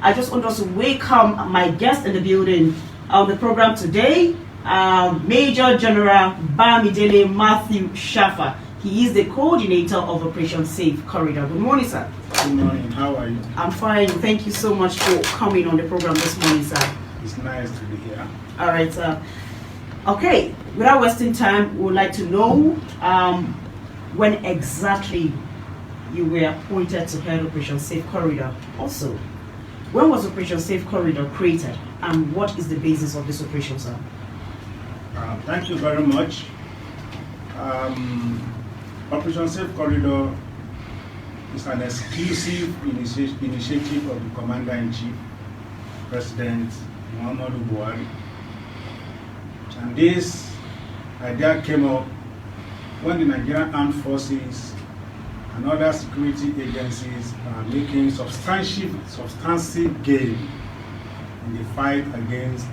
I just want us to welcome my guest in the building on the program today, Major General Bamidele Matthew Shafa. He is the coordinator of Operation Safe Corridor. Good morning, sir. Good morning. How are you? I'm fine. Thank you so much for coming on the program this morning, sir. It's nice to be here. All right, sir. Okay, without wasting time, we would like to know when exactly you were appointed to head Operation Safe Corridor. Also, when was Operation Safe Corridor created, and what is the basis of this operation, sir? Thank you very much. Operation Safe Corridor is an exclusive initiative of the Commander-in-Chief, President Muhammadu Buhari. And this idea came up when the Nigerian Armed Forces and other security agencies are making substantive gain in the fight against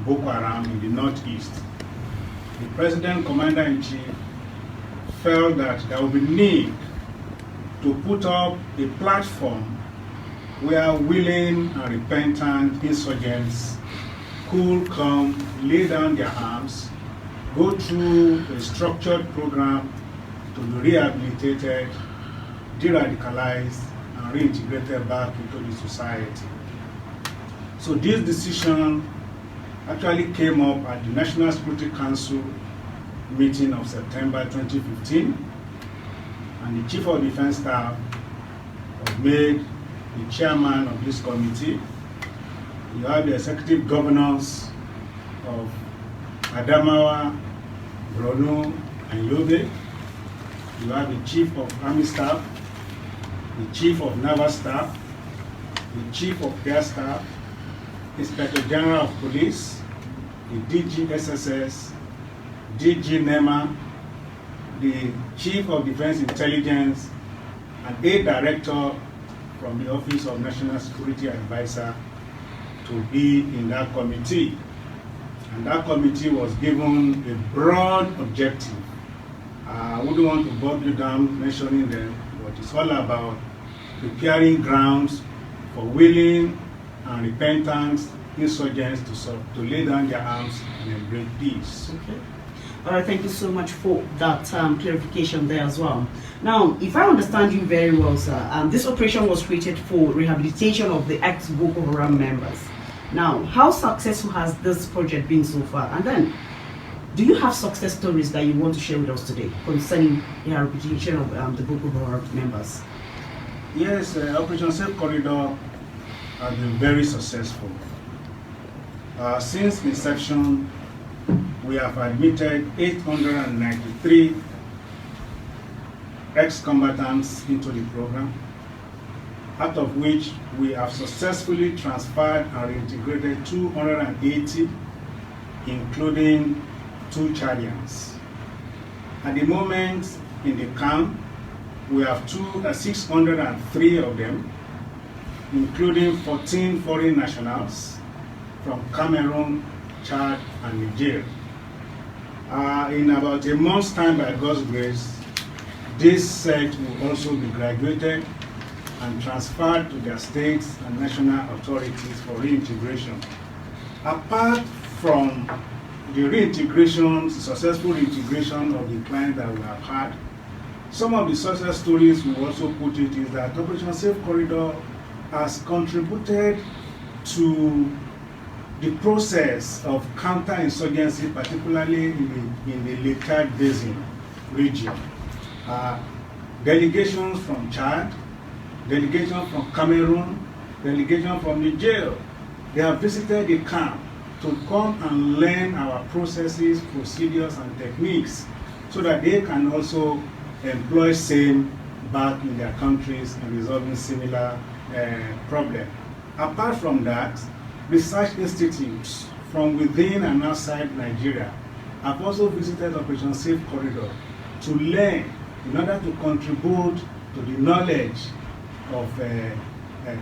Boko Haram in the northeast. The President Commander-in-Chief felt that there would be need to put up a platform where willing and repentant insurgents could come, lay down their arms, go through a structured program to be rehabilitated, de-radicalized, and reintegrated back into the society. So this decision actually came up at the National Security Council meeting of September 2015, and the Chief of Defense Staff was made the chairman of this committee. You have the executive governors of Adamawa, Borno, and Yobe. You have the Chief of Army Staff, the Chief of Naval Staff, the Chief of Air Staff, Inspector General of Police, the DG SSS, DG NEMA, the Chief of Defense Intelligence, and a director from the Office of National Security Advisor to be in that committee. And that committee was given a broad objective. I wouldn't want to bog you down mentioning them, but it's all about preparing grounds for willing and repentant insurgents to lay down their arms and embrace peace. Okay. All right, thank you so much for that clarification there as well. Now, if I understand you very well, sir, this operation was created for rehabilitation of the ex-Boko Haram members. Now, how successful has this project been so far? And then, do you have success stories that you want to share with us today concerning the rehabilitation of the Boko Haram members? Yes, Operation Safe Corridor has been very successful. Since inception, we have admitted 893 ex-combatants into the program, out of which we have successfully transferred and reintegrated 280, including 2 Chadians. At the moment in the camp, we have 603 of them, including 14 foreign nationals from Cameroon, Chad, and Niger. In about a month's time, by God's grace, this set will also be graduated and transferred to their states and national authorities for reintegration. Apart from the reintegration, successful reintegration of the clients that we have had, some of the success stories we also put it is that Operation Safe Corridor has contributed to the process of counterinsurgency, particularly in the Lake Chad Basin region. Delegations from Chad, delegations from Cameroon, delegations from Niger, they have visited the camp to come and learn our processes, procedures, and techniques so that they can also employ same back in their countries and resolving similar problems. Apart from that, research institutes from within and outside Nigeria have also visited Operation Safe Corridor to learn in order to contribute to the knowledge of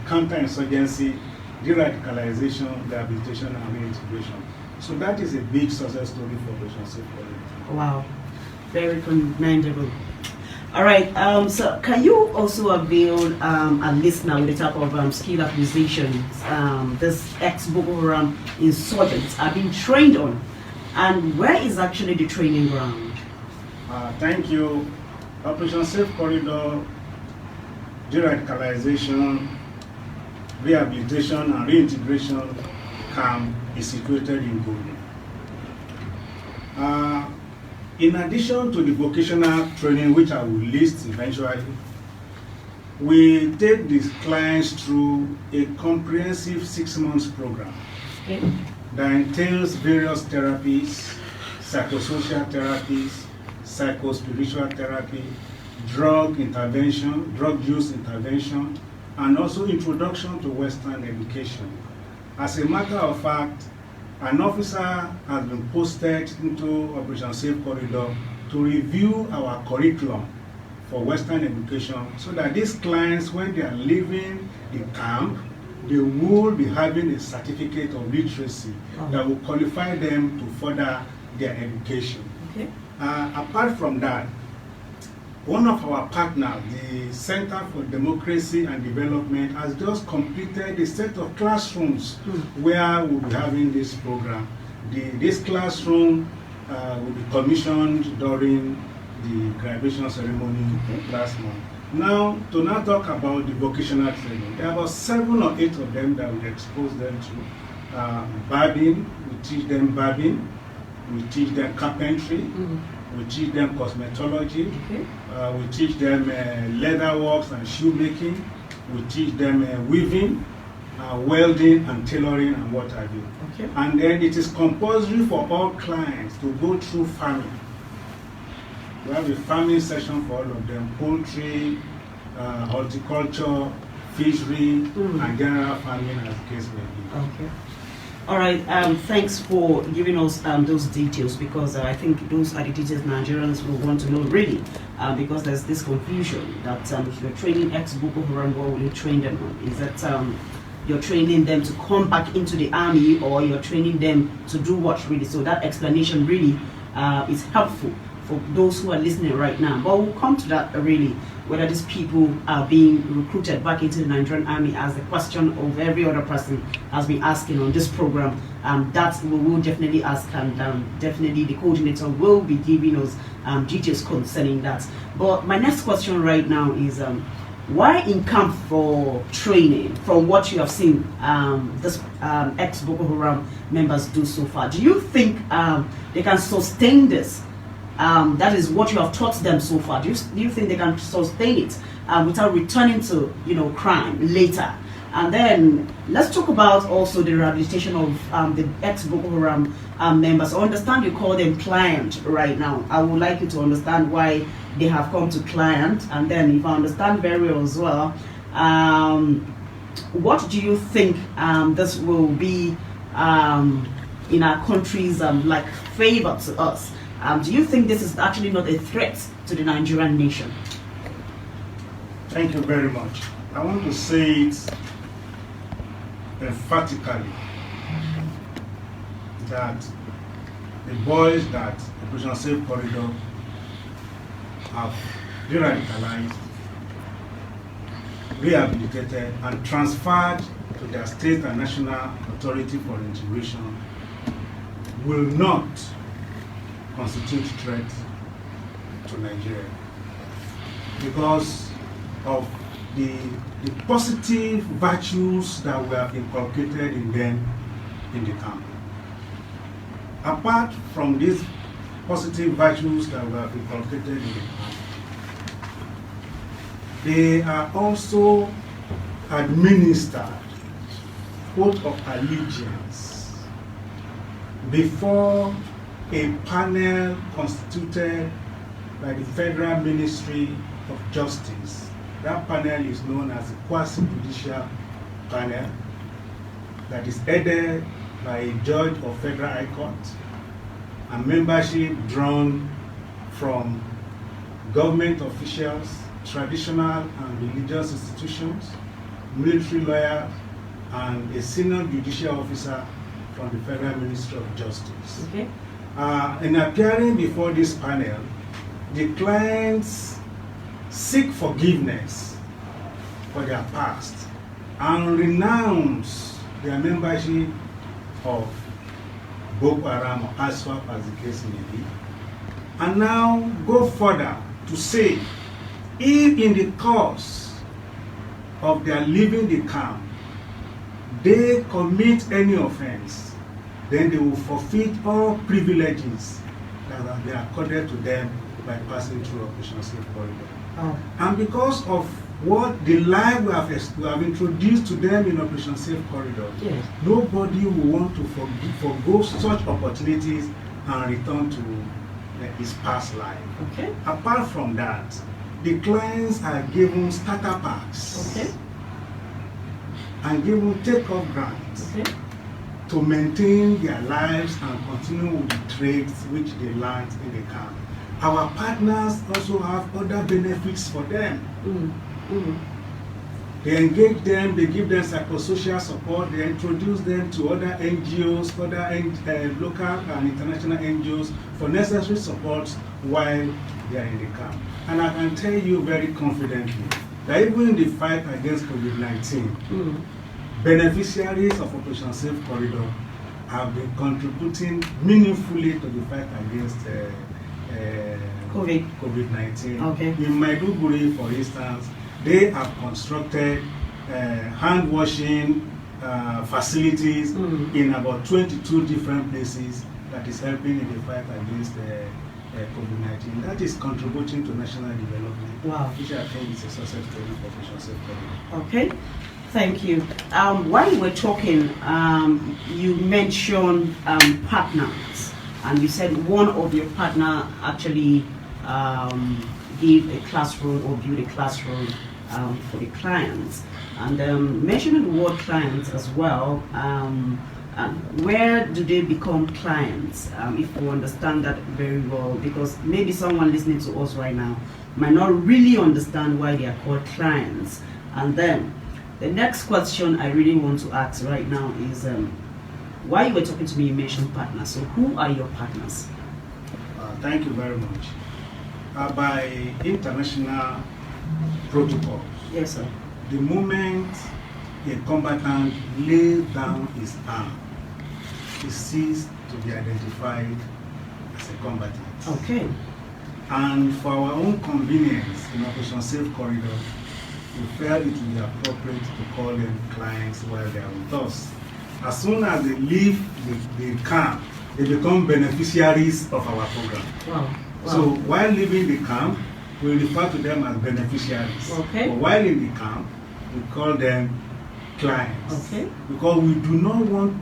counterinsurgency, de-radicalization, rehabilitation, and reintegration. So that is a big success story for Operation Safe Corridor. Wow, very commendable. All right. So, can you also avail a listener with the type of skill acquisitions this ex-Boko Haram insurgents are being trained on, and where is actually the training ground? Thank you. Operation Safe Corridor, de-radicalization, rehabilitation, and reintegration camp is situated in Gulu. In addition to the vocational training, which I will list eventually, we take these clients through a comprehensive 6-month program that entails various therapies, psychosocial therapies, psychospiritual therapy, drug intervention, drug use intervention, and also introduction to Western education. As a matter of fact, an officer has been posted into Operation Safe Corridor to review our curriculum for Western education so that these clients, when they are leaving the camp, they will be having a certificate of literacy that will qualify them to further their education. Okay. Apart from that, one of our partners, the Center for Democracy and Development, has just completed a set of classrooms where we'll be having this program. This classroom will be commissioned during the graduation ceremony last month. Now, to now talk about the vocational training, there are about 7 or 8 of them that we expose them to. Barbing, we teach them barbing, we teach them carpentry, we teach them cosmetology, we teach them leather works and shoemaking, we teach them weaving, welding and tailoring and what have you. And then it is compulsory for all clients to go through farming. We have a farming session for all of them: poultry, horticulture, fishery, and general farming, as the case may be. All right. Thanks for giving us those details, because I think those are the details Nigerians will want to know, really, because there's this confusion that if you're training ex-Boko Haram, what will you train them on? Is that you're training them to come back into the army, or you're training them to do what, really? So that explanation really is helpful for those who are listening right now. But we'll come to that, really, whether these people are being recruited back into the Nigerian army, as the question of every other person has been asking on this program. That we will definitely ask, and definitely the coordinator will be giving us details concerning that. But my next question right now is, why in camp for training, from what you have seen this ex-Boko Haram members do so far? Do you think they can sustain this? That is what you have taught them so far. Do you think they can sustain it without returning to crime later? And then let's talk about also the rehabilitation of the ex-Boko Haram members. I understand you call them client right now. I would like you to understand why they have come to client, and then if I understand very well as well, what do you think this will be in our country's like favor to us? Do you think this is actually not a threat to the Nigerian nation? Thank you very much. I want to say it emphatically that the boys that Operation Safe Corridor have de-radicalized, rehabilitated, and transferred to their state and national authority for integration will not constitute threat to Nigeria, because of the positive virtues that we have inculcated in them in the camp. Apart from these positive virtues that we have inculcated in the camp, they are also administered oath of allegiance before a panel constituted by the Federal Ministry of Justice. That panel is known as the quasi-judicial panel, that is headed by a judge of Federal High Court, and membership drawn from government officials, traditional and religious institutions, military lawyers, and a senior judicial officer from the Federal Ministry of Justice. In appearing before this panel, the clients seek forgiveness for their past and renounce their membership of Boko Haram or ASWAP, as the case may be, and now go further to say, if in the course of their leaving the camp, they commit any offense, then they will forfeit all privileges that have been accorded to them by passing through Operation Safe Corridor. Oh. And because of what the lie we have introduced to them in Operation Safe Corridor, Yes. nobody will want to forgo such opportunities and return to his past life. Okay. Apart from that, the clients are given starter packs. Okay. And given take-off grants. Okay. To maintain their lives and continue with the trades which they learned in the camp. Our partners also have other benefits for them. They engage them, they give them psychosocial support, they introduce them to other NGOs, other local and international NGOs for necessary support while they are in the camp. And I can tell you very confidently that even in the fight against COVID-19, beneficiaries of Operation Safe Corridor have been contributing meaningfully to the fight against COVID-19. Okay. In Maiduguri, for instance, they have constructed hand washing facilities in about 22 different places that is helping in the fight against COVID-19. That is contributing to national development. Wow. Which I think is a success story for Operation Safe Corridor. Okay. Thank you. While you were talking, you mentioned partners, and you said one of your partner actually gave a classroom or built a classroom for the clients, and mentioning the word clients as well. Where do they become clients? If you understand that very well, because maybe someone listening to us right now might not really understand why they are called clients. And then the next question I really want to ask right now is, while you were talking to me, you mentioned partners. So who are your partners? Thank you very much. By international protocols, Yes, sir. the moment a combatant lays down his arm, he ceases to be identified as a combatant. Okay. And for our own convenience in Operation Safe Corridor, we felt it would be appropriate to call them clients while they are with us. As soon as they leave the camp, they become beneficiaries of our program. Wow. So while leaving the camp, we refer to them as beneficiaries. Okay. But while in the camp, we call them clients. Okay. Because we do not want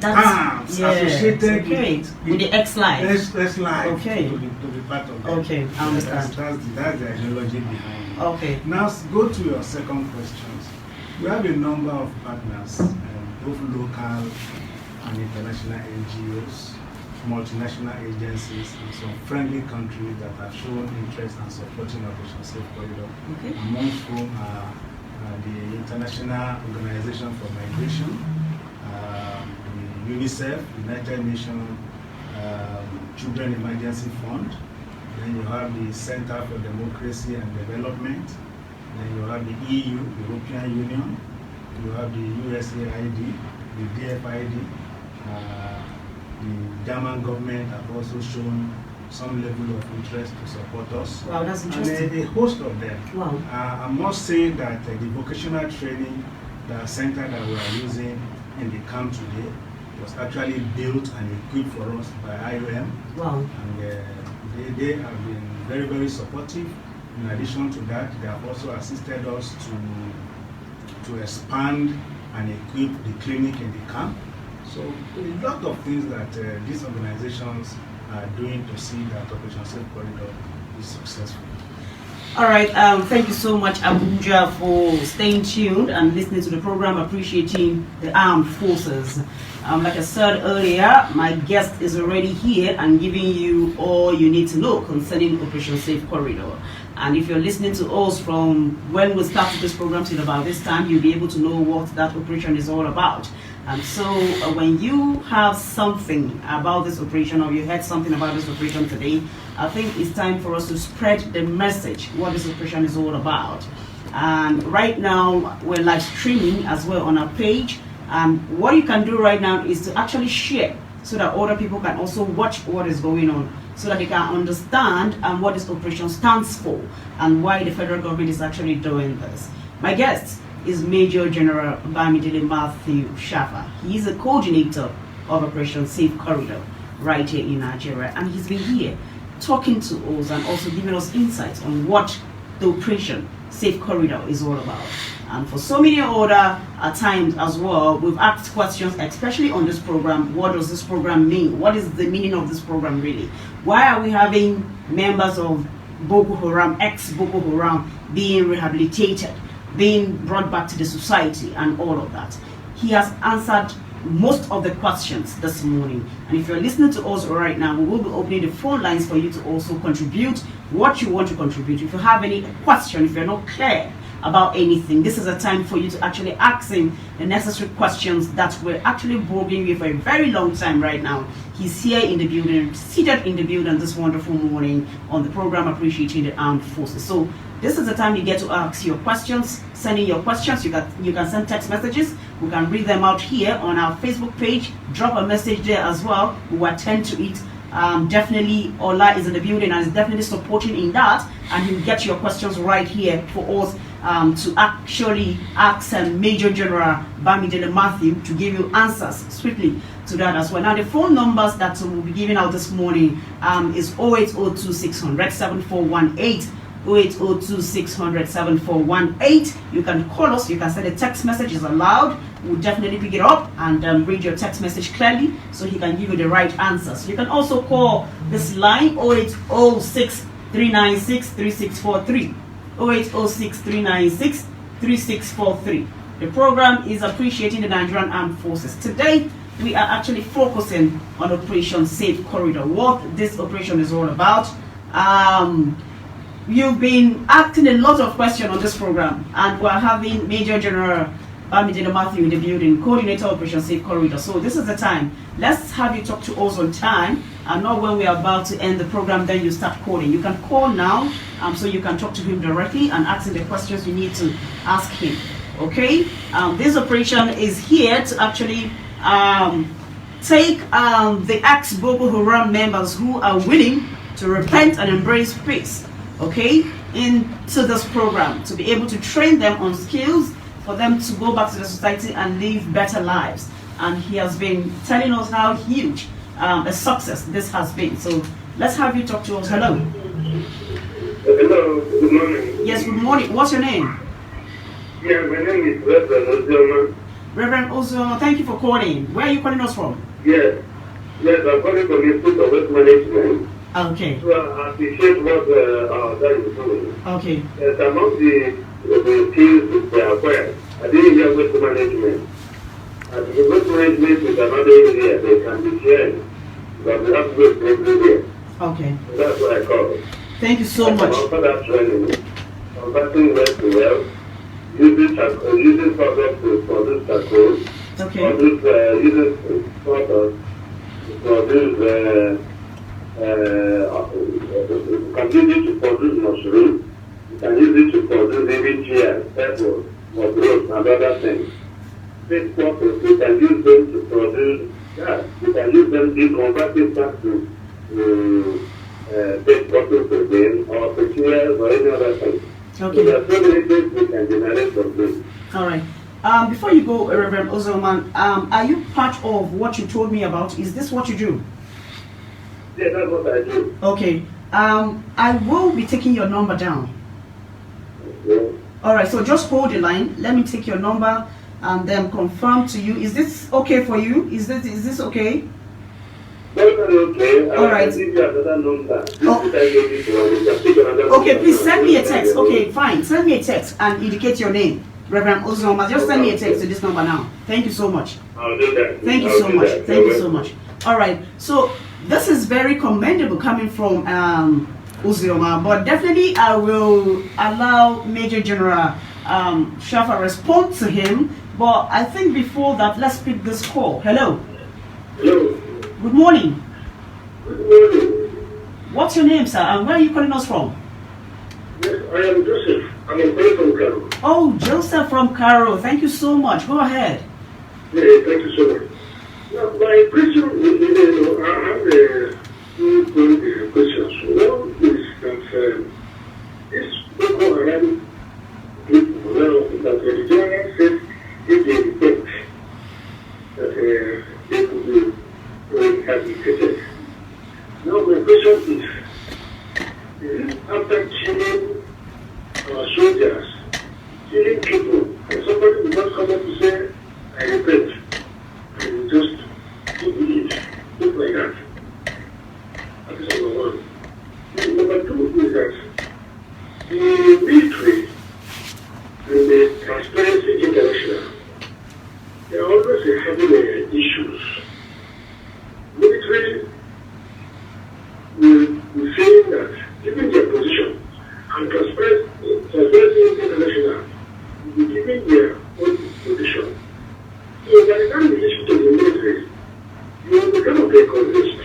harms associated with the X-Life. X-Life Okay. to be part of them. Okay, I understand. That's the ideology behind it. Okay. Now go to your second question. We have a number of partners, both local and international NGOs, multinational agencies, and some friendly countries that have shown interest in supporting Operation Safe Corridor, Okay. amongst whom are the International Organization for Migration, the UNICEF, United Nations Children Emergency Fund, then you have the Center for Democracy and Development, then you have the EU, European Union, you have the USAID, the DFID, the German government have also shown some level of interest to support us. Wow, that's interesting. And a host of them. Wow. I must say that the vocational training, the center that we are using in the camp today, was actually built and equipped for us by IOM. Wow. And they have been very, very supportive. In addition to that, they have also assisted us to expand and equip the clinic in the camp. So a lot of things that these organizations are doing to see that Operation Safe Corridor is successful. All right, thank you so much, Abuja, for staying tuned and listening to the program, appreciating the armed forces. Like I said earlier, my guest is already here and giving you all you need to know concerning Operation Safe Corridor. And if you're listening to us from when we started this program till about this time, you'll be able to know what that operation is all about. And so when you have something about this operation, or you heard something about this operation today, I think it's time for us to spread the message, what this operation is all about. And right now, we're live streaming as well on our page. What you can do right now is to actually share so that other people can also watch what is going on, so that they can understand what this operation stands for and why the federal government is actually doing this. My guest is Major General Bamidele Shafa. He is a coordinator of Operation Safe Corridor right here in Nigeria, and he's been here talking to us and also giving us insights on what the Operation Safe Corridor is all about. And for so many other times as well, we've asked questions, especially on this program. What does this program mean? What is the meaning of this program really? Why are we having members of Boko Haram, ex-Boko Haram, being rehabilitated, being brought back to the society, and all of that? He has answered most of the questions this morning. And if you're listening to us right now, we will be opening the phone lines for you to also contribute what you want to contribute. If you have any question, if you're not clear about anything, this is a time for you to actually ask him the necessary questions that we're actually bothering you for a very long time right now. He's here in the building, seated in the building this wonderful morning on the program Appreciating the Armed Forces. So this is the time you get to ask your questions. Send in your questions. You can send text messages. We can read them out here on our Facebook page. Drop a message there as well. We will attend to it. Definitely Ola is in the building and is definitely supporting in that, and he'll get your questions right here for us to actually ask Major General Bamidele Matthew to give you answers swiftly to that as well. Now the phone numbers that we'll be giving out this morning is 0802 600 7418. 0802 600 7418. You can call us, you can send a text message, is allowed. We'll definitely pick it up and read your text message clearly so he can give you the right answers. You can also call this line 0806 396 3643. 0806 396 3643. The program is Appreciating the Nigerian Armed Forces. Today, we are actually focusing on Operation Safe Corridor, what this operation is all about. You've been asking a lot of questions on this program, and we're having Major General Bamidele Matthew in the building, coordinator of Operation Safe Corridor. So this is the time. Let's have you talk to us on time, and not when we are about to end the program, then you start calling. You can call now, so you can talk to him directly and ask him the questions you need to ask him. Okay? This operation is here to actually take the ex-Boko Haram members who are willing to repent and embrace peace, okay, into this program, to be able to train them on skills for them to go back to the society and live better lives. And he has been telling us how huge a success this has been. So let's have you talk to us. Hello. Hello, good morning. Yes, good morning. What's your name? Yeah, my name is Reverend Ozioma. Reverend Ozioma, thank you for calling. Where are you calling us from? Yes, I'm calling from the Institute of Waste Management. Okay. So I appreciate what our dad is doing. Okay. Yes, among the skills they acquired, I didn't hear waste management. And the waste management is another area they can be shared, but we have waste everywhere. Okay. So that's what I call it. Thank you so much. Also that training, converting waste to wealth, using products to produce charcoal, Okay. using products to produce you can use it to produce mushroom, you can use it to produce even chairs, tables, wardrobes, and other things. These products, you can use them to produce gas, you can use them to convert it back to take bottles again, or to chairs, or any other thing. Okay. So there are so many things we can generate from this. All right. Before you go, Reverend Ozoman, are you part of what you told me about? Is this what you do? Yeah, that's what I do. Okay. I will be taking your number down. Okay. All right. So just hold the line. Let me take your number and then confirm to you. Is this okay for you? Is this okay? Okay. All right. I'll give you another number. Oh. Okay, please send me a text. Okay, fine. Send me a text and indicate your name. Reverend Ozoma, just send me a text to this number now. Thank you so much. I'll do that. Thank you so much. Thank you so much. All right. So this is very commendable coming from Uzioma, but definitely I will allow Major General Shafa respond to him. But I think before that, let's pick this call. Hello. Hello. Good morning. Good morning. What's your name, sir? And where are you calling us from? Yes, I am Joseph. I'm calling from Corr. Oh, Joseph from Corr. Thank you so much. Go ahead. Yeah, thank you so much. Now, my question is, I have two questions. One is that this Boko Haram people now, that the general says if they repent, that they could be rehabilitated. Now, my question is after killing our soldiers, killing people, and somebody will not come up to say, I repent, and just do it, look like that. That is number one. Number two is that the military and the Transparency International, they are always having issues. Military will say that, given their position, and Transparency International will be giving their own position. So by the time you listen to the military, you will become a bit convinced.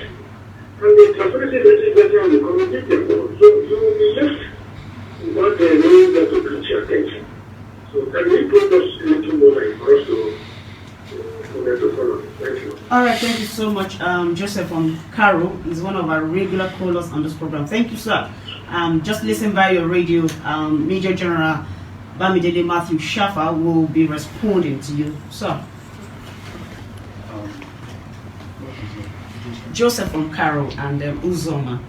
And the Transparency International will come and give their own. So you will be left without knowing that to catch your attention. So can you put us a little more like for us to follow? Thank you. All right, thank you so much. Joseph from Corr is one of our regular callers on this program. Thank you, sir. Just listen via your radio. Major General Bamidele Matthew Shafa will be responding to you, sir. Joseph from Corr and Uzoma.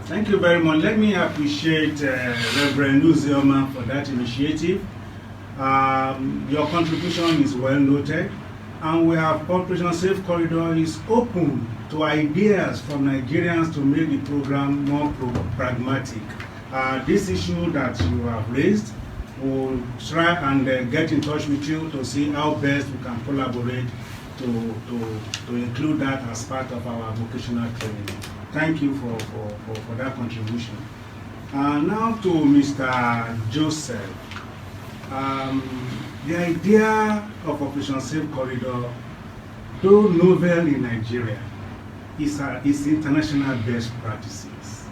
Thank you very much. Let me appreciate Reverend Uzoma for that initiative. Your contribution is well noted, and we have Operation Safe Corridor is open to ideas from Nigerians to make the program more pragmatic. This issue that you have raised, we'll try and get in touch with you to see how best we can collaborate to include that as part of our vocational training. Thank you for that contribution. Now to Mr. Joseph. The idea of Operation Safe Corridor, though novel in Nigeria, is international best practices.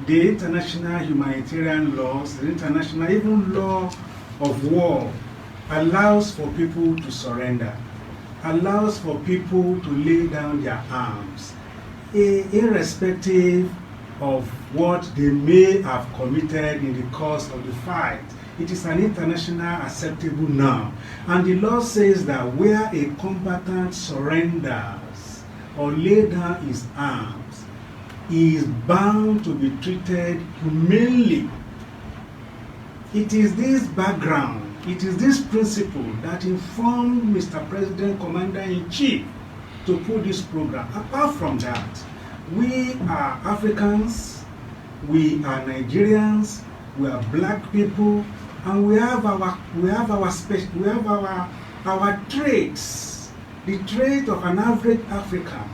The international humanitarian laws, the international even law of war allows for people to surrender, allows for people to lay down their arms, irrespective of what they may have committed in the course of the fight. It is an international acceptable norm. And the law says that where a combatant surrenders or lay down his arms, he is bound to be treated humanely. It is this background, it is this principle that informed Mr. President, Commander-in-Chief to put this program. Apart from that, we are Africans, we are Nigerians, we are black people, and we have our traits. The trait of an average African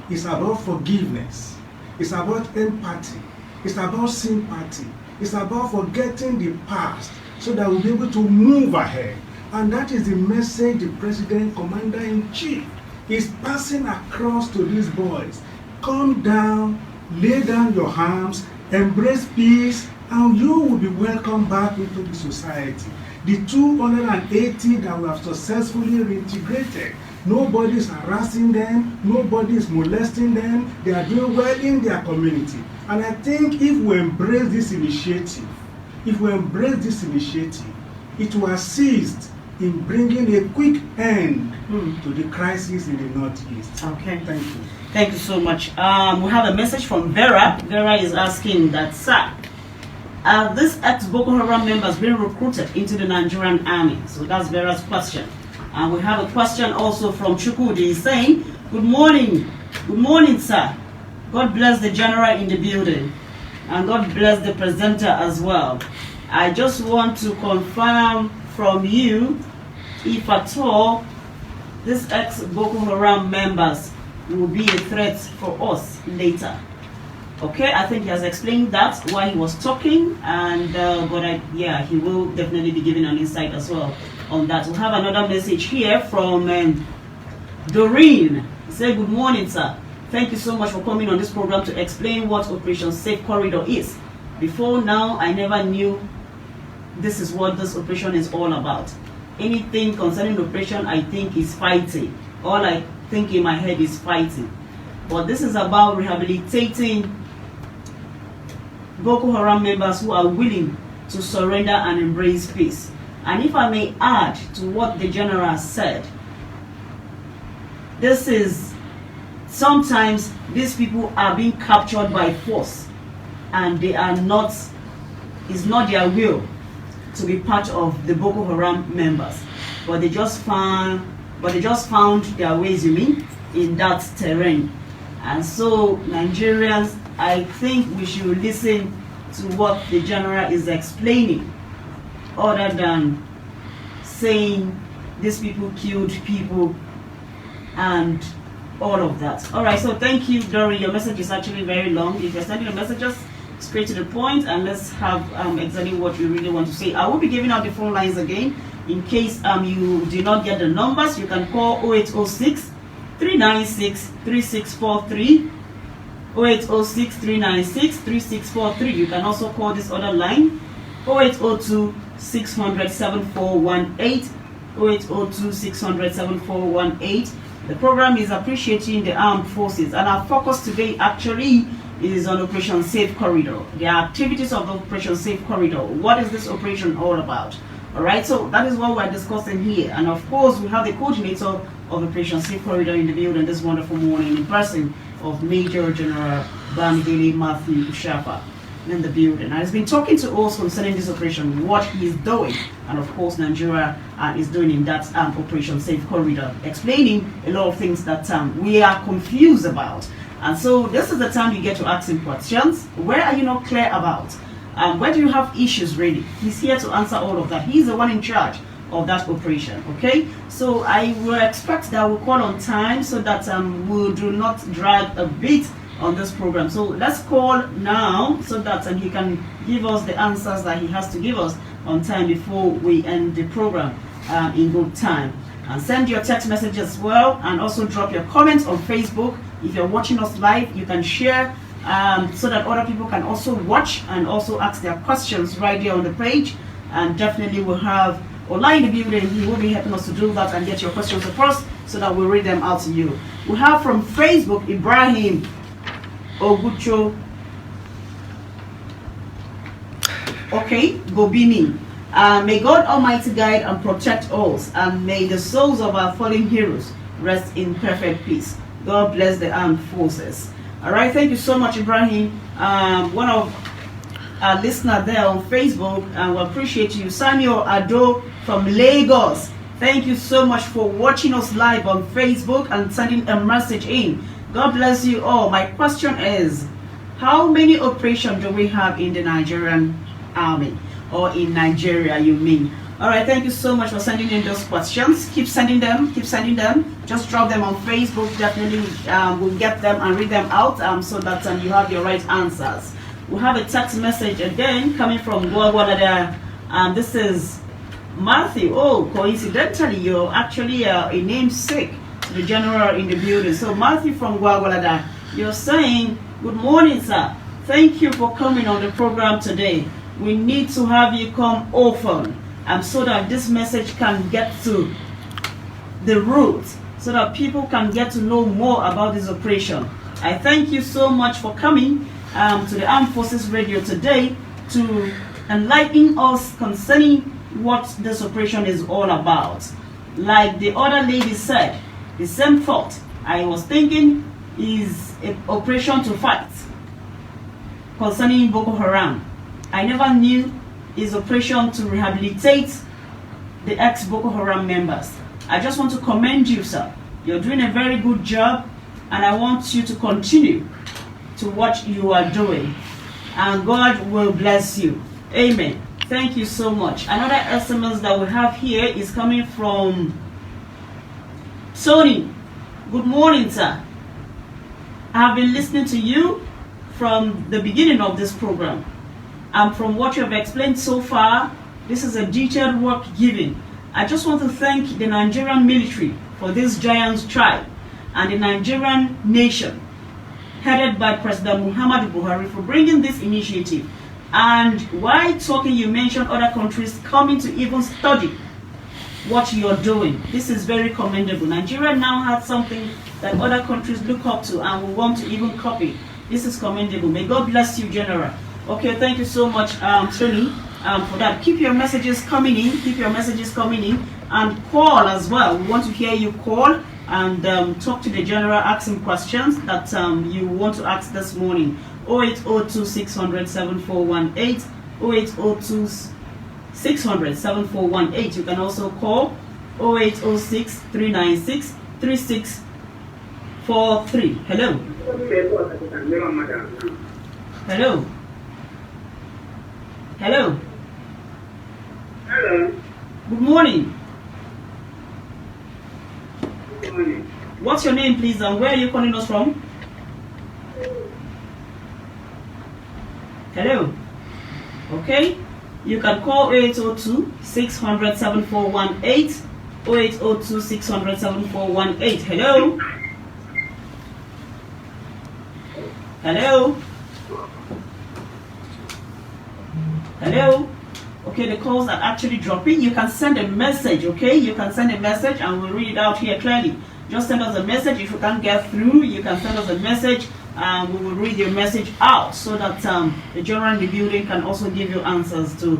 is about forgiveness, it's about empathy, it's about sympathy, it's about forgetting the past so that we'll be able to move ahead. And that is the message the President, Commander-in-Chief is passing across to these boys. Come down, lay down your arms, embrace peace, and you will be welcomed back into the society. The 280 that we have successfully reintegrated, nobody is harassing them, nobody is molesting them, they are doing well in their community. And I think if we embrace this initiative, it will assist in bringing a quick end to the crisis in the Northeast. Okay. Thank you. Thank you so much. We have a message from Vera. Vera is asking that, sir, are these ex-Boko Haram members being recruited into the Nigerian army? So that's Vera's question. And we have a question also from Chukudi saying, good morning. Good morning, sir. God bless the general in the building. And God bless the presenter as well. I just want to confirm from you if at all these ex-Boko Haram members will be a threat for us later. Okay, I think he has explained that while he was talking, and yeah, he will definitely be giving an insight as well on that. We have another message here from Doreen. Say good morning, sir. Thank you so much for coming on this program to explain what Operation Safe Corridor is. Before now, I never knew this is what this operation is all about. Anything concerning operation, I think is fighting. All I think in my head is fighting. But this is about rehabilitating Boko Haram members who are willing to surrender and embrace peace. And if I may add to what the general said, this is sometimes these people are being captured by force, and they are not, it's not their will to be part of the Boko Haram members, but they just found their ways, you mean, in that terrain. And so Nigerians, I think we should listen to what the general is explaining, other than saying these people killed people and all of that. All right, so thank you, Dory. Your message is actually very long. If you're sending the messages, straight to the point, and let's have exactly what you really want to say. I will be giving out the phone lines again. In case you did not get the numbers, you can call 0806 396 3643. 0806 396 3643. You can also call this other line 0802 600 7418. 0802 600 7418. The program is appreciating the armed forces, and our focus today actually is on Operation Safe Corridor. The activities of the Operation Safe Corridor. What is this operation all about? All right, so that is what we're discussing here. And of course, we have the coordinator of Operation Safe Corridor in the building this wonderful morning, in person of Major General Bamidele Matthew Shafa in the building. And he's been talking to us concerning this operation, what he's doing, and of course Nigeria is doing in that Operation Safe Corridor, explaining a lot of things that we are confused about. And so this is the time you get to ask him questions. Where are you not clear about? Where do you have issues really? He's here to answer all of that. He's the one in charge of that operation, okay? So I will expect that we'll call on time so that we do not drag a bit on this program. So let's call now so that he can give us the answers that he has to give us on time before we end the program in good time. And send your text message as well, and also drop your comments on Facebook. If you're watching us live, you can share so that other people can also watch and also ask their questions right there on the page. And definitely we'll have Ola in the building. He will be helping us to do that and get your questions across so that we'll read them out to you. We have from Facebook Ibrahim Ogucho. Okay, Gobini. May God Almighty guide and protect us, and may the souls of our fallen heroes rest in perfect peace. God bless the armed forces. All right, thank you so much, Ibrahim. One of our listeners there on Facebook, and we appreciate you. Samuel Ado from Lagos. Thank you so much for watching us live on Facebook and sending a message in. God bless you all. My question is, how many operations do we have in the Nigerian army? Or in Nigeria, you mean? All right, thank you so much for sending in those questions. Keep sending them, keep sending them. Just drop them on Facebook. Definitely we'll get them and read them out so that you have your right answers. We have a text message again coming from Gwagwalada. This is Matthew. Oh, coincidentally, you're actually a namesake to the general in the building. So Matthew from Gwagwalada, you're saying, good morning, sir. Thank you for coming on the program today. We need to have you come often, so that this message can get to the root, so that people can get to know more about this operation. I thank you so much for coming to the Armed Forces Radio today to enlighten us concerning what this operation is all about. Like the other lady said, the same thought I was thinking is an operation to fight concerning Boko Haram. I never knew his operation to rehabilitate the ex-Boko Haram members. I just want to commend you, sir. You're doing a very good job, and I want you to continue to what you are doing. And God will bless you. Amen. Thank you so much. Another SMS that we have here is coming from Tony. Good morning, sir. I have been listening to you from the beginning of this program. And from what you have explained so far, this is a detailed work given. I just want to thank the Nigerian military for this giant strike and the Nigerian nation, headed by President Muhammadu Buhari, for bringing this initiative. And while talking, you mentioned other countries coming to even study what you're doing. This is very commendable. Nigeria now has something that other countries look up to and will want to even copy. This is commendable. May God bless you, General. Okay, thank you so much, Tony, for that. Keep your messages coming in. Keep your messages coming in. And call as well. We want to hear you call and talk to the General, ask him questions that you want to ask this morning. 0802 600 7418, 0802 600 7418. You can also call 0806 396 3643. Hello. Hello. Hello. Hello. Good morning. Good morning. What's your name, please, and where are you calling us from? Hello. Okay. You can call 0802 600 7418, 0802 600 7418. Hello. Hello. Hello. Okay, the calls are actually dropping. You can send a message, okay? You can send a message and we'll read it out here clearly. Just send us a message. If you can't get through, you can send us a message and we will read your message out so that the general in the building can also give you answers to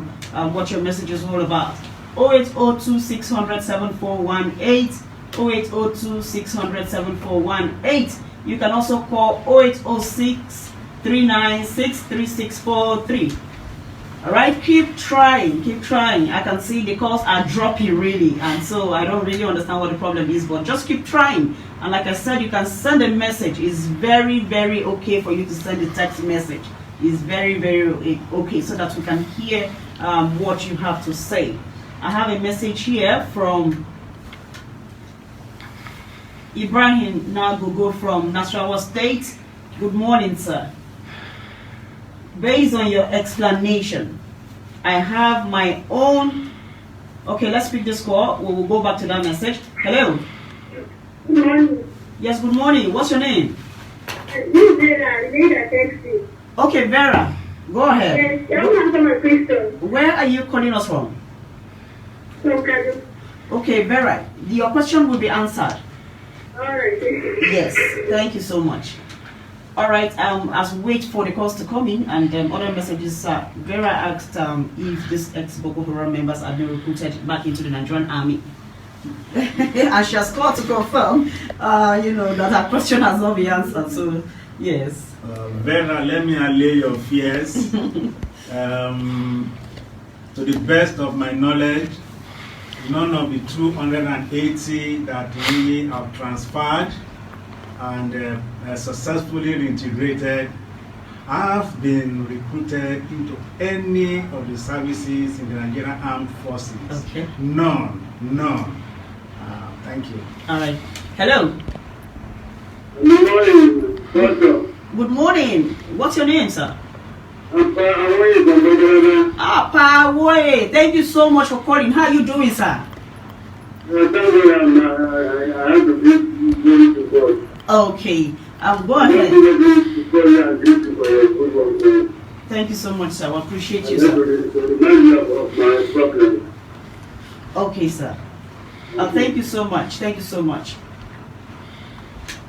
what your message is all about. 0802 600 7418, 0802 600 7418. You can also call 0806 396 3643. All right, keep trying, keep trying. I can see the calls are dropping really, and so I don't really understand what the problem is, but just keep trying. And like I said, you can send a message. It's very, very okay for you to send a text message. It's very, very okay so that we can hear what you have to say. I have a message here from Ibrahim Nagogo from Nasarawa State. Good morning, sir. Based on your explanation, I have my own. Okay, let's pick this call. We will go back to that message. Hello. Good morning. Yes, good morning. What's your name? This is Vera. I need a taxi. Okay, Vera. Go ahead. Yes, I want to answer my question. Where are you calling us from? From Kadu. Okay, Vera. Your question will be answered. All right. Yes. Thank you so much. All right, as we wait for the calls to come in and other messages, Vera asked if these ex-Boko Haram members are being recruited back into the Nigerian army. And she has called to confirm, that her question has not been answered, so yes. Vera, let me allay your fears. To the best of my knowledge, none of the 280 that we have transferred and successfully reintegrated have been recruited into any of the services in the Nigerian Armed Forces. Okay. None. Thank you. All right. Hello. Good morning, doctor. Good morning. What's your name, sir? I'm from Bamidele. Pawoye. Thank you so much for calling. How are you doing, sir? Thank you. I have to be to God. Okay. Go ahead. Thank you so much, sir. I appreciate you, sir. Okay, sir. Thank you so much. Thank you so much.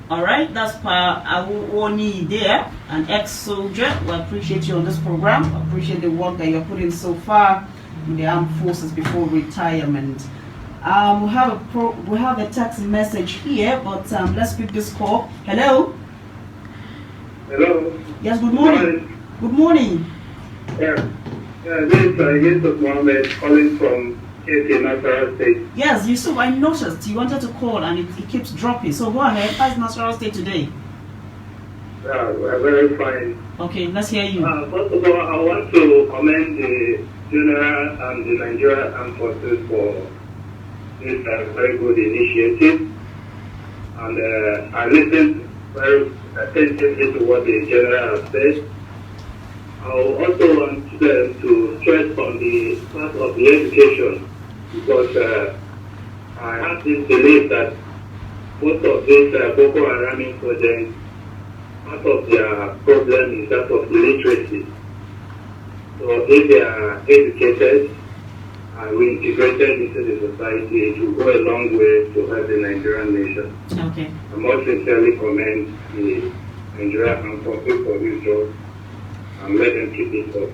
All right, that's Pa Awoni there, an ex-soldier. We appreciate you on this program. Appreciate the work that you're putting so far in the armed forces before retirement. We have a text message here, but let's pick this call. Hello. Hello. Yes. Good morning. Good morning. Yeah. This is Yusuf Mohammed calling from Nasarawa State. Yes, Yusuf, I noticed you wanted to call and it keeps dropping. So go ahead. How's Nasarawa State today? We're very fine. Okay, let's hear you. First of all, I want to commend the General and the Nigerian Armed Forces for this very good initiative. And I listened very attentively to what the general has said. I also want them to stress on the part of the education because I have this belief that most of these Boko Haram insurgents, part of their problem is that of illiteracy. So if they are educated and reintegrated into the society, it will go a long way to help the Nigerian nation. Okay. I must sincerely commend the Nigerian Armed Forces for this job and let them keep it up.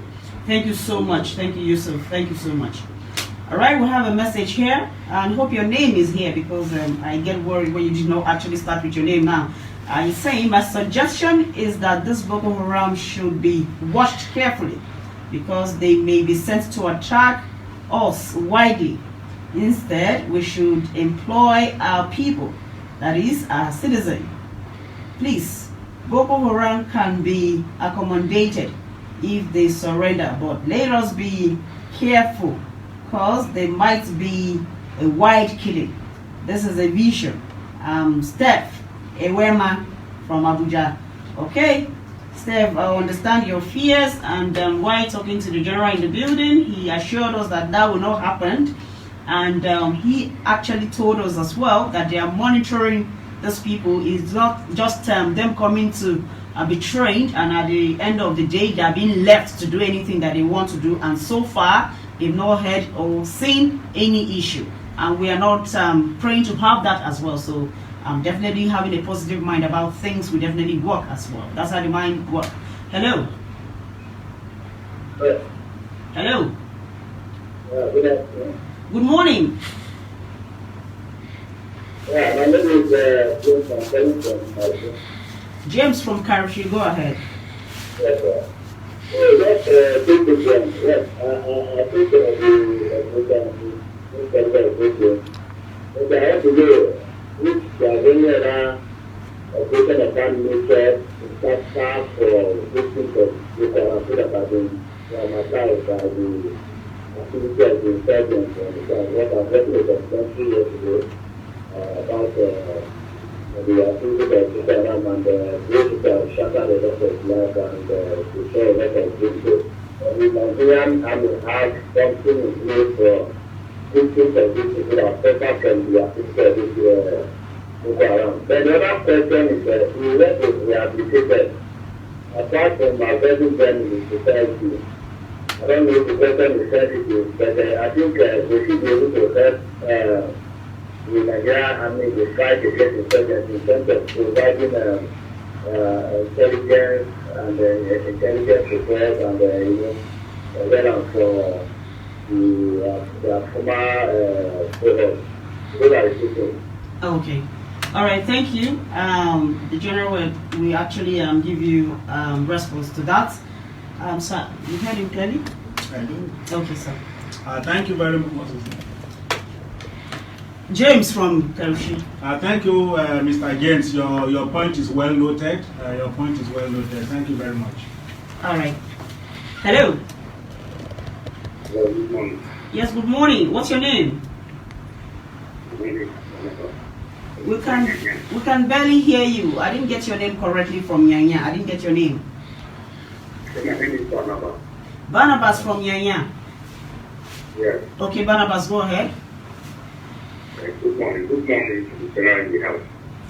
Thank you so much. Thank you, Yusuf. Thank you so much. All right, we have a message here, and hope your name is here because I get worried when you did not actually start with your name now. You're saying my suggestion is that this Boko Haram should be watched carefully because they may be sent to attack us widely. Instead, we should employ our people, that is, our citizens. Please, Boko Haram can be accommodated if they surrender, but let us be careful because there might be a wide killing. This is a vision. Steph Ewema from Abuja. Okay, Steph, I understand your fears, and while talking to the general in the building, he assured us that that will not happen, and he actually told us as well that they are monitoring these people. It's not just them coming to be trained, and at the end of the day, they are being left to do anything that they want to do, and so far, they've not heard or seen any issue, and we are not praying to have that as well. So definitely having a positive mind about things will definitely work as well. That's how the mind works. Hello. Hello. Good afternoon. Good morning. Yeah, my name is James. I'm calling from Nigeria. James from Karachi, go ahead. Yes, sir. Yes, thank you, James. Yes, I think we can do. But I have to know which Gavin operation of that nature is staff or victims of Boko Haram that have been traumatized by the activity of the insurgents and what I've read was 20 years ago about the activity of Boko Haram and which have shattered a lot of life and destroyed a lot of people. The Nigerian army has something in place for victims of this people that better can be affected with Boko Haram. Then the other question is we want to rehabilitated apart from availing them in the society. I don't know if the question is sensitive, but I think we should be able to help the Nigerian army to fight against insurgents in terms of providing intelligence and intelligence support and surveillance for the former cohort. Those are the two things. Okay. All right, thank you. The general will actually give you response to that. Sir, you heard him clearly? I do. Okay, sir. Thank you very much. James from Karachi. Thank you, Mr. James. Your point is well noted. Your point is well noted. Thank you very much. All right. Hello. Hello, good morning. Yes, good morning. What's your name? We can barely hear you. I didn't get your name correctly from Nyanya. I didn't get your name. My name is Barnabas. Barnabas from Nyanya. Yes. Okay, Barnabas, go ahead. Good morning. Good morning to the general in the house.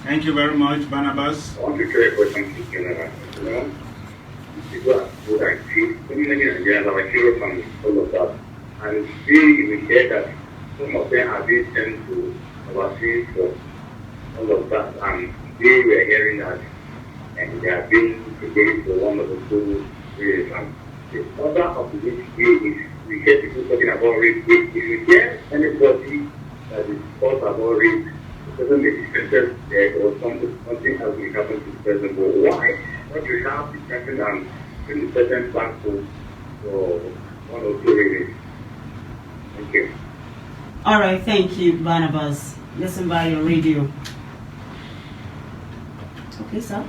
Thank you very much, Barnabas. I want to tell a question to the general. You know, what I see, community in Nigeria, our hero from all of that. And still you will hear that some of them are being sent to overseas for all of that. And they were hearing that and they are being engaged for one of the two ways. And the other of the is we hear people talking about rape. If you hear anybody that is taught about rape, it doesn't make sense there or something else will happen to the person. But why? What you have the person and bring the person back to for one or two reasons. Thank you. All right, thank you, Barnabas. Listen by your radio. Okay, sir.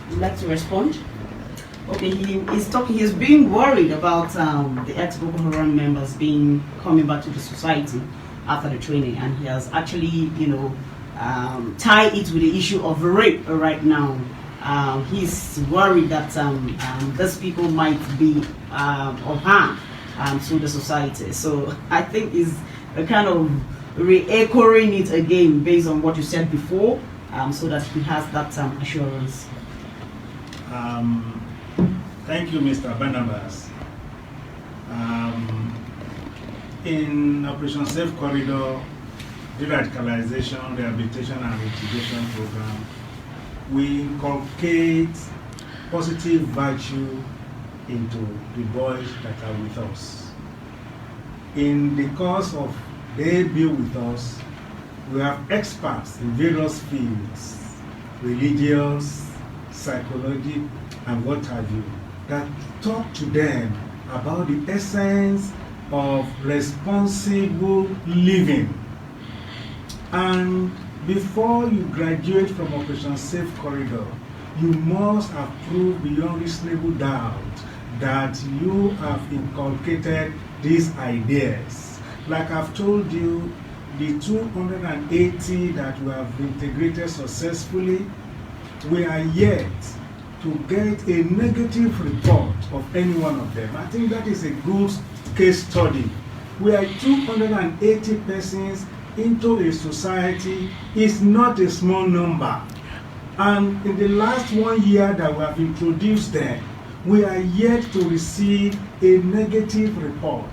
Would you like to respond? Okay, he's being worried about the ex-Boko Haram members coming back to the society after the training, and he has actually, tie it with the issue of rape right now. He's worried that these people might be of harm to the society. So I think it's a kind of re-echoing it again based on what you said before, so that he has that assurance. Thank you, Mr. Barnabas. In Operation Safe Corridor, de-radicalization, rehabilitation and integration program, we inculcate positive virtue into the boys that are with us. In the course of they be with us, we have experts in various fields, religious, psychology, and what have you, that talk to them about the essence of responsible living. And before you graduate from Operation Safe Corridor, you must have proved beyond reasonable doubt that you have inculcated these ideas. Like I've told you, the 280 that we have integrated successfully, we are yet to get a negative report of any one of them. I think that is a good case study. We are 280 persons into a society is not a small number. And in the last 1 year that we have introduced them, we are yet to receive a negative report.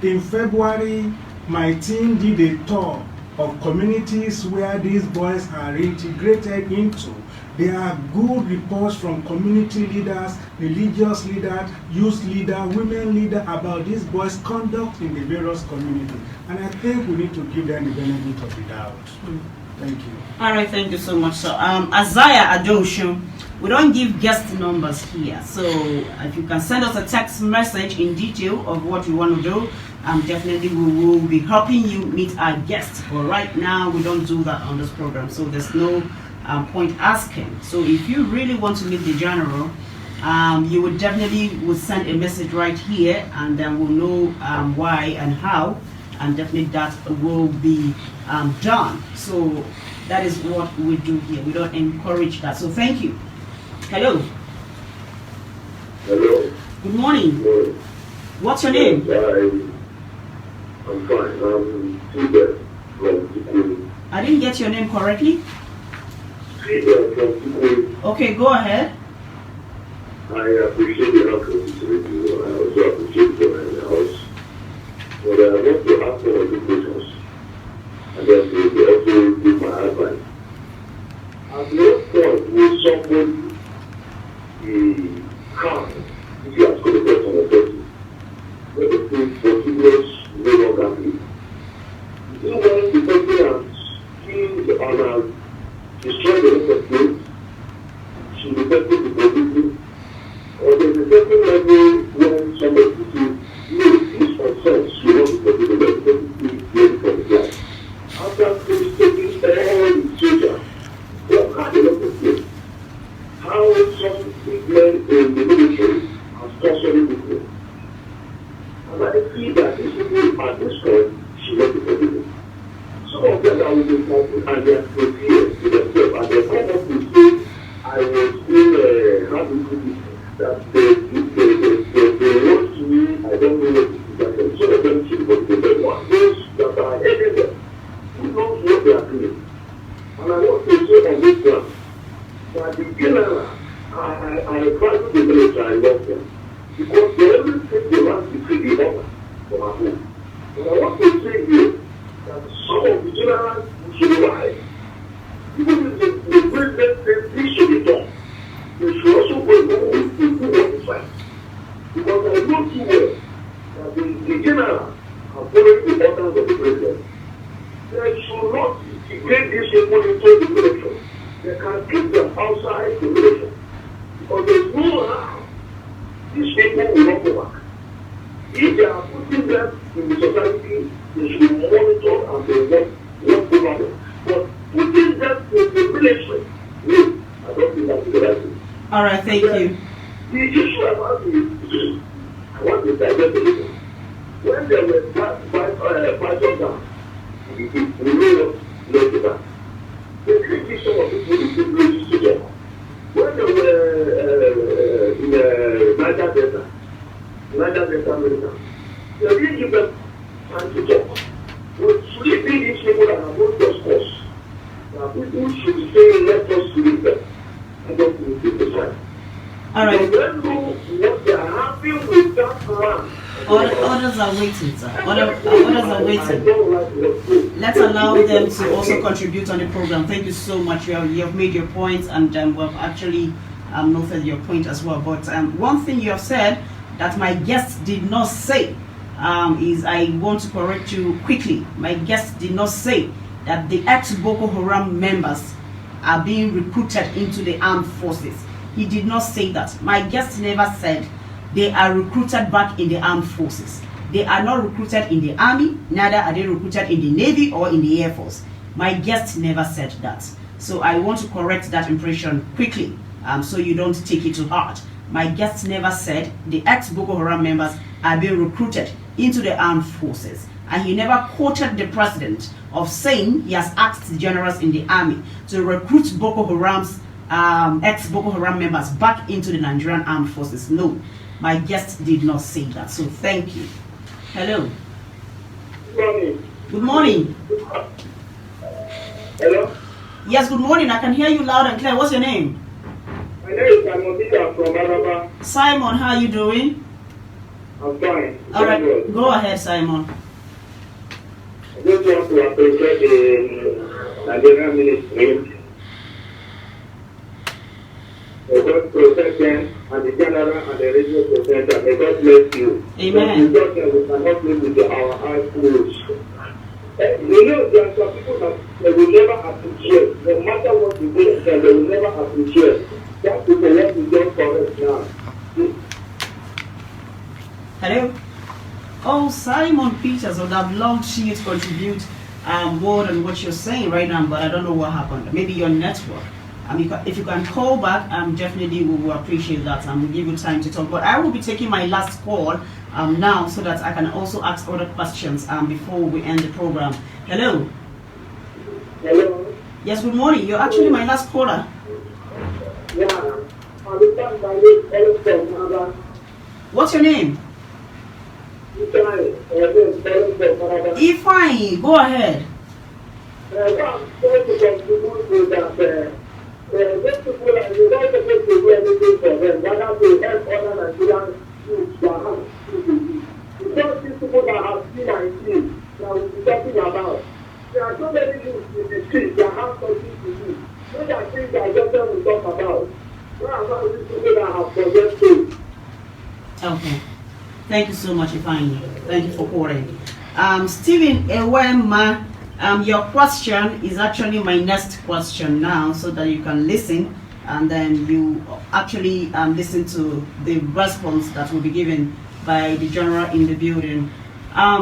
In February, my team did a tour of communities where these boys are integrated into. There are good reports from community leaders, religious leaders, youth leaders, women leaders about these boys' conduct in the various communities. And I think we need to give them the benefit of the doubt. Thank you. All right, thank you so much, sir. Isaiah Adosho, we don't give guest numbers here. So if you can send us a text message in detail of what you want to do, definitely we will be helping you meet our guests. But right now, we don't do that on this program. So there's no point asking. So if you really want to meet the general, you would definitely send a message right here, and then we'll know why and how, and definitely that will be done. So that is what we do here. We don't encourage that. So thank you. Hello. Hello. Good morning. Hello. What's your name? I'm fine. I'm Peter from Tikuri. I didn't get your name correctly. Peter from Tikuri. Okay, go ahead. I appreciate the help of this radio. I also appreciate the house. But I want to ask one of the questions. And then they also give my advice. At what point will somebody be calm if you have committed some offenses? Let the thing forgiveness no longer be. You want the person has killed and has destroyed the rest of things, should be taken to forgiveness. Or there's a certain level when somebody says, no, this offense, you want to forgive the rest of things, you from the life. After taking all the soldiers, they have had a lot of things. How some big men in the military have tortured people. And I feel that these people at this point should not be forgiven. Some of them are within country and they are prepared to themselves and they come up to say, I was in how do you put it, that they want to me, I don't know what to do that. Some of them should be forgiven. But what those that are heading them, who knows what they are doing? And I want to say on this one, that the general, I value the military, I love them. Because they always take the land to free the honor from our home. But I want to say here that some of the generals should rise. Even if the president says this should be done, they should also go and do what is right. Because I know too well that the general are following the orders of the president. They should not integrate these people into the election. They can keep them outside the election. Because there's no how these people will not go back. If they are putting them in the society, they should monitor and they won't over them. But putting them in the military, no, I don't think that's the right thing. All right, thank you. The issue about the I want to divert the issue. When they were fighting down, we know what led to that. won't discuss. Now, people should say, let us leave them. I don't need to decide. All right. They don't know what they are having with that man. Others are waiting, sir. Others are waiting. Let's allow them to also contribute on the program. Thank you so much. You have made your points, and we've actually noted your point as well. But one thing you have said that my guest did not say is, I want to correct you quickly. My guest did not say that the ex-Boko Haram members are being recruited into the armed forces. He did not say that. My guest never said they are recruited back in the armed forces. They are not recruited in the army, neither are they recruited in the Navy or in the Air Force. My guest never said that. So I want to correct that impression quickly, so you don't take it to heart. My guest never said the ex-Boko Haram members are being recruited into the armed forces. And he never quoted the president of saying he has asked the generals in the army to recruit Boko Haram's ex-Boko Haram members back into the Nigerian armed forces. No, my guest did not say that. So thank you. Hello. Good morning. Good morning. Hello? Yes, good morning. I can hear you loud and clear. What's your name? My name is Bamidele from BHaram. Simon, how are you doing? I'm fine. All right, go ahead, Simon. I just want to appreciate the Nigerian ministry. May God protect them and the general and the radio presenter. May God bless you. Amen. Because we cannot live with our eyes closed. You know, there are some people that they will never appreciate. No matter what you do, they will never appreciate. That is the one we just correct now. Hello? Oh, Simon Peters, I would have loved you to contribute more than what you're saying right now, but I don't know what happened. Maybe your network. If you can call back, definitely we will appreciate that, and we'll give you time to talk. But I will be taking my last call now, so that I can also ask other questions before we end the program. Hello? Hello? Yes, good morning. You're actually my last caller. Yeah. I'm my name from What's your name? Ifeanyi, go ahead. I'm going to contribute to that. These people are not supposed to do anything for them. Rather, to help other Nigerian youths that have to. Because these people that have seen and seen that we'll be talking about. There are so many youths in the street that have something to do. Those are things that government will talk about. What about these people that have projected? Okay. Thank you so much, Ifeanyi. Thank you for calling. Stephen Ewema, your question is actually my next question now, so that you can listen, and then you actually listen to the response that will be given by the general in the building.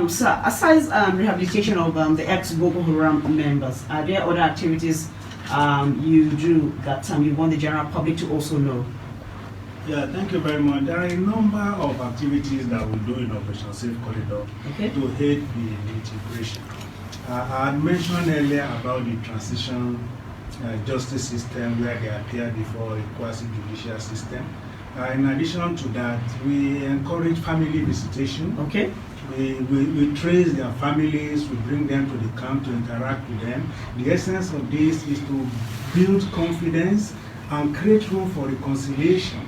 So aside rehabilitation of the ex-Boko Haram members, are there other activities you do that you want the general public to also know? Yeah, thank you very much. There are a number of activities that we do in Operation Safe Corridor to aid the integration. I had mentioned earlier about the transition justice system, where they appear before a quasi-judicial system. In addition to that, we encourage family visitation. Okay. We trace their families, we bring them to the camp to interact with them. The essence of this is to build confidence and create room for reconciliation.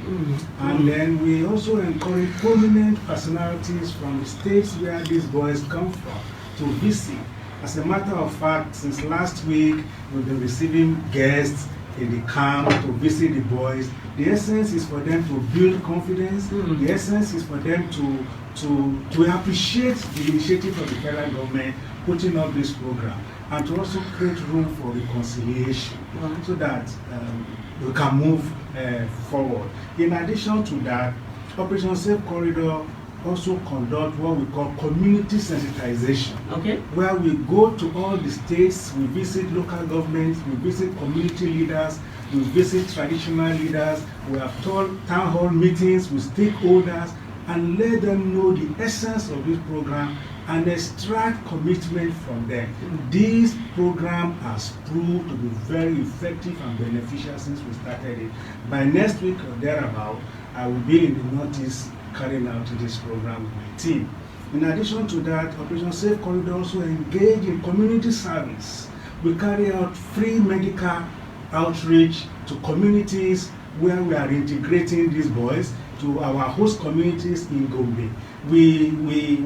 And then we also encourage prominent personalities from the states where these boys come from to visit. As a matter of fact, since last week, we've been receiving guests in the camp to visit the boys. The essence is for them to build confidence. The essence is for them to appreciate the initiative of the federal government putting up this program, and to also create room for reconciliation, so that we can move forward. In addition to that, Operation Safe Corridor also conduct what we call community sensitization, where we go to all the states, we visit local governments, we visit community leaders, we visit traditional leaders, we have town hall meetings with stakeholders, and let them know the essence of this program and extract commitment from them. This program has proved to be very effective and beneficial since we started it. By next week or thereabout, I will be in the Northeast carrying out this program with my team. In addition to that, Operation Safe Corridor also engage in community service. We carry out free medical outreach to communities where we are integrating these boys to our host communities in Gombe. We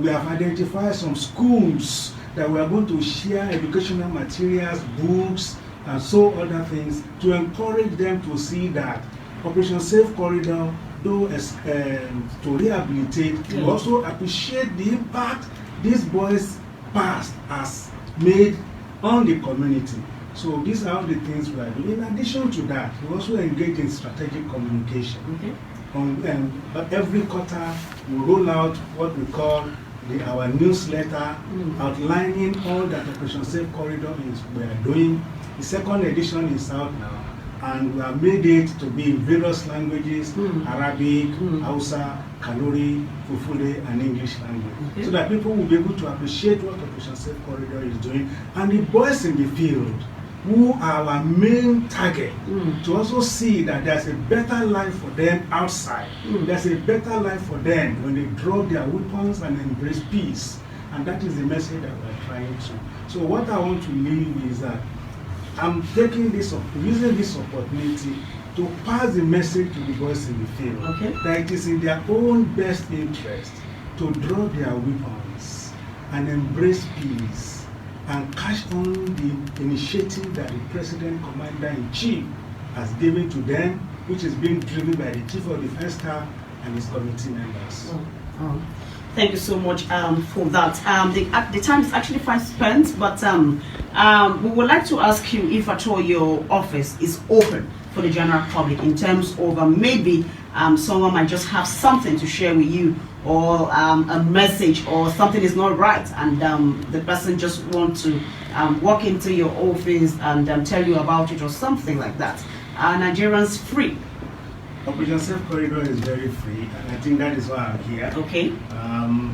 have identified some schools that we are going to share educational materials, books, and so other things to encourage them to see that Operation Safe Corridor, though to rehabilitate, we also appreciate the impact these boys' past has made on the community. So these are all the things we are doing. In addition to that, we also engage in strategic communication. But every quarter, we roll out what we call our newsletter outlining all that Operation Safe Corridor we are doing. The second edition is out now, and we have made it to be in various languages, Arabic, Hausa, Kanuri, Fulfulde, and English language. So that people will be able to appreciate what Operation Safe Corridor is doing. And the boys in the field, who are our main target, to also see that there's a better life for them outside. There's a better life for them when they drop their weapons and embrace peace. And that is the message that we're trying to. So what I want to leave is that I'm taking using this opportunity to pass the message to the boys in the field that it is in their own best interest to drop their weapons and embrace peace and cash on the initiative that the President Commander-in-Chief has given to them, which is being driven by the Chief of Defense Staff and his committee members. Thank you so much for that. The time is actually fast spent, but we would like to ask you if at all your office is open for the general public in terms of maybe someone might just have something to share with you, or a message, or something is not right, and the person just wants to walk into your office and tell you about it or something like that. Are Nigerians free? Operation Safe Corridor is very free, and I think that is why I'm here.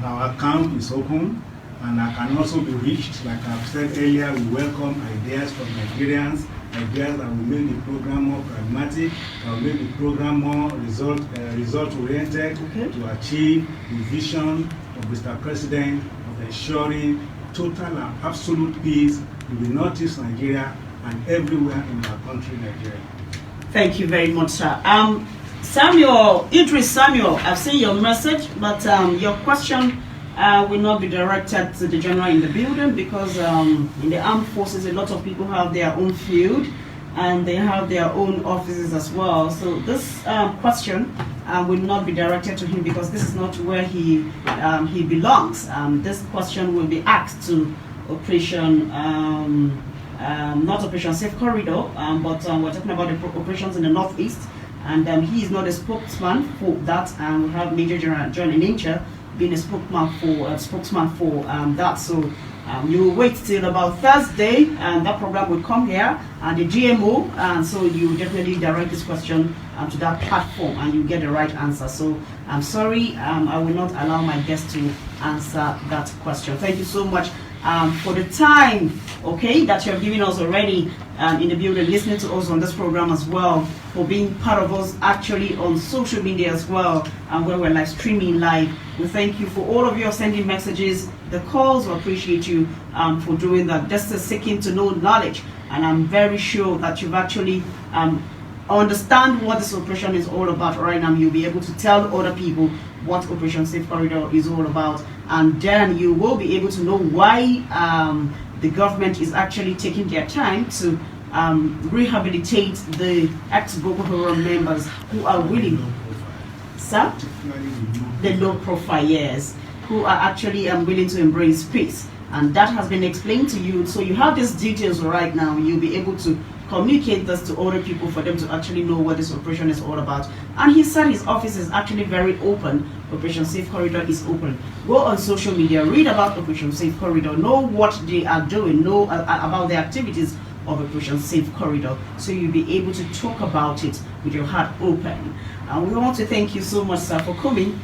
Our account is open, and I can also be reached. Like I've said earlier, we welcome ideas from Nigerians, ideas that will make the program more pragmatic, that will make the program more result-oriented, to achieve the vision of Mr. President of ensuring total and absolute peace in the Northeast Nigeria and everywhere in our country, Nigeria. Thank you very much, sir. Idris Samuel, I've seen your message, but your question will not be directed to the general in the building, because in the armed forces, a lot of people have their own field and they have their own offices as well. So this question will not be directed to him, because this is not where he belongs. This question will be asked to Operation, not Operation Safe Corridor, but we're talking about the operations in the Northeast. And he is not a spokesman for that, and we have Major General John Enincha being a spokesman for that. So you will wait till about Thursday, and that program will come here, and the GMO, and so you definitely direct this question to that platform, and you get the right answer. So I'm sorry, I will not allow my guests to answer that question. Thank you so much for the time, that you have given us already in the building, listening to us on this program as well, for being part of us actually on social media as well, and where we're live streaming live. We thank you for all of you sending messages, the calls. We appreciate you for doing that. This is seeking to know knowledge, and I'm very sure that you've actually understand what this operation is all about right now. You'll be able to tell other people what Operation Safe Corridor is all about, and then you will be able to know why the government is actually taking their time to rehabilitate the ex-Boko Haram members who are willing, sir? The low profile, yes, who are actually willing to embrace peace. And that has been explained to you. So you have these details right now. You'll be able to communicate this to other people for them to actually know what this operation is all about. And he said his office is actually very open. Operation Safe Corridor is open. Go on social media, read about Operation Safe Corridor, know what they are doing, know about the activities of Operation Safe Corridor, so you'll be able to talk about it with your heart open. And we want to thank you so much, sir, for coming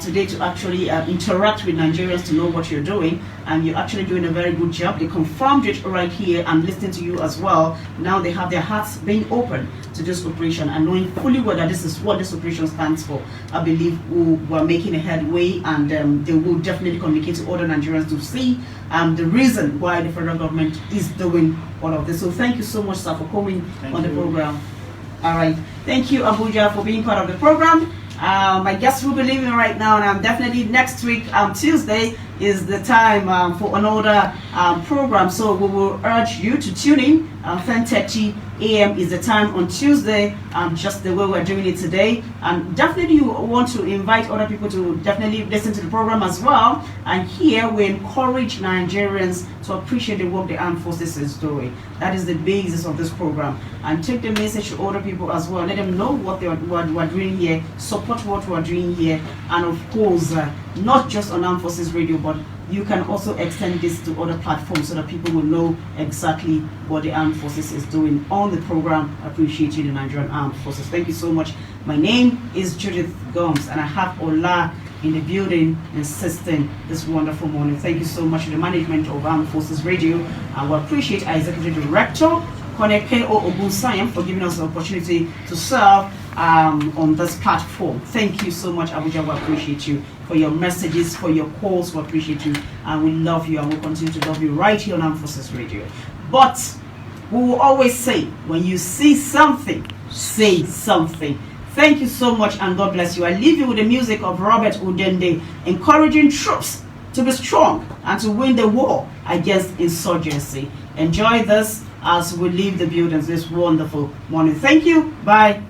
today to actually interact with Nigerians to know what you're doing. And you're actually doing a very good job. They confirmed it right here and listening to you as well. Now they have their hearts being open to this operation and knowing fully well that this is what this operation stands for. I believe we're making a headway, and they will definitely communicate to other Nigerians to see the reason why the federal government is doing all of this. So thank you so much, sir, for coming on the program. All right. Thank you, Abuja, for being part of the program. My guests will be leaving right now, and definitely next week, Tuesday, is the time for another program. So we will urge you to tune in. 10:30 a.m. is the time on Tuesday, just the way we're doing it today. And definitely you want to invite other people to definitely listen to the program as well. And here we encourage Nigerians to appreciate the work the armed forces is doing. That is the basis of this program. And take the message to other people as well. Let them know what we're doing here, support what we're doing here. And of course, not just on Armed Forces Radio, but you can also extend this to other platforms so that people will know exactly what the Armed Forces is doing on the program. Appreciating the Nigerian Armed Forces. Thank you so much. My name is Judith Gomes, and I have Ola in the building assisting this wonderful morning. Thank you so much to the management of Armed Forces Radio. I will appreciate our Executive Director, Corr Ogunsayam, for giving us the opportunity to serve on this platform. Thank you so much, Abuja. We appreciate you for your messages, for your calls. We appreciate you, and we love you, and we'll continue to love you right here on Armed Forces Radio. But we will always say, when you see something, say something. Thank you so much, and God bless you. I leave you with the music of Robert Udende, encouraging troops to be strong and to win the war against insurgency. Enjoy this as we leave the buildings this wonderful morning. Thank you. Bye.